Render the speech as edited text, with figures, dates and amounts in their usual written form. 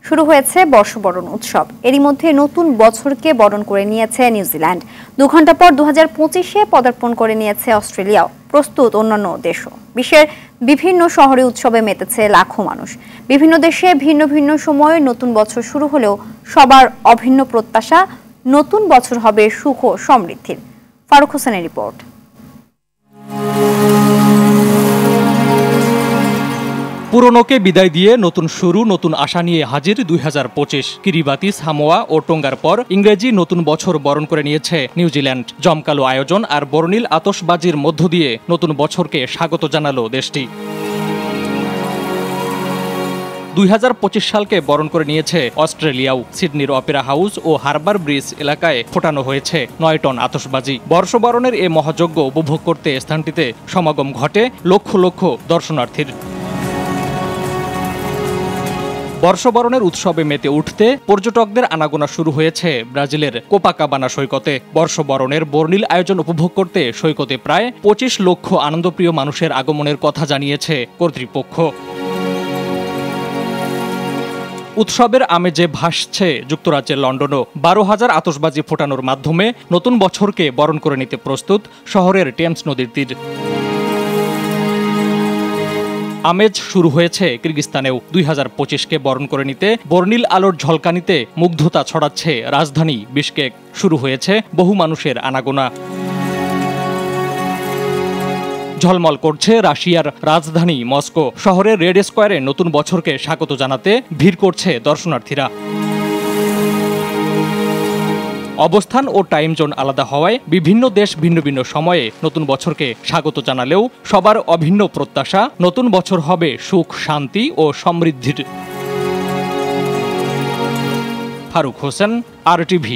শুরু হয়েছে বর্ষবরণ উৎসব। এরই মধ্যে নতুন বছরকে বরণ করে নিয়েছে নিউজিল্যান্ড। 2 ঘন্টা পর 2025-এ পদার্পণ করে নিয়েছে অস্ট্রেলিয়াও। প্রস্তুত অন্যান্য দেশও। বিশ্বের বিভিন্ন শহরে উৎসবে মেতেছে লাখো মানুষ। বিভিন্ন দেশে ভিন্ন ভিন্ন সময়ে নতুন বছর শুরু হলেও সবার অভিন্ন প্রত্যাশা নতুন বছর হবে সুখ ও সমৃদ্ধির। ফারুক হোসেনের রিপোর্ট। পুরনোকে বিদায় দিয়ে নতুন শুরু, নতুন আশা নিয়ে হাজির 2025। কিরিবাতি, সামোয়া ও টোঙ্গার পর ইংরেজি নতুন বছর বরণ করে নিয়েছে নিউজিল্যান্ড। জমকালো আয়োজন আর বর্ণিল আতশবাজির মধ্য দিয়ে নতুন বছরকে স্বাগত জানালো দেশটি। 2025 সালকে বরণ করে নিয়েছে অস্ট্রেলিয়াও। সিডনির অপেরা হাউস ও হারবার ব্রিজ এলাকায় ফোটানো হয়েছে 9 টন আতশবাজি। বর্ষবরণের এ মহাযজ্ঞ উপভোগ করতে স্থানটিতে সমাগম ঘটে লক্ষ লক্ষ দর্শনার্থীর। বর্ষবরণের উৎসবে মেতে উঠতে পর্যটকদের আনাগোনা শুরু হয়েছে ব্রাজিলের কোপাকাবানা সৈকতে। বর্ষবরণের বর্ণিল আয়োজন উপভোগ করতে সৈকতে প্রায় 25 লক্ষ আনন্দপ্রিয় মানুষের আগমনের কথা জানিয়েছে কর্তৃপক্ষ। উৎসবের আমেজে ভাসছে যুক্তরাজ্যের লন্ডনও। 12,000 আতশবাজি ফোটানোর মাধ্যমে নতুন বছরকে বরণ করে নিতে প্রস্তুত শহরের টেমস নদীর তীর। আমেজ শুরু হয়েছে কিরগিস্তানেও। 2025-কে বরণ করে নিতে বর্ণিল আলোর ঝলকানিতে মুগ্ধতা ছড়াচ্ছে রাজধানী বিশকেক। শুরু হয়েছে বহু মানুষের আনাগোনা। ঝলমল করছে রাশিয়ার রাজধানী মস্কো। শহরের রেড স্কোয়ারে নতুন বছরকে স্বাগত জানাতে ভিড় করছে দর্শনার্থীরা। অবস্থান ও টাইম জোন আলাদা হওয়ায় বিভিন্ন দেশ ভিন্ন ভিন্ন সময়ে নতুন বছরকে স্বাগত জানালেও সবার অভিন্ন প্রত্যাশা নতুন বছর হবে সুখ, শান্তি ও সমৃদ্ধির। ফারুক হোসেন, RTV।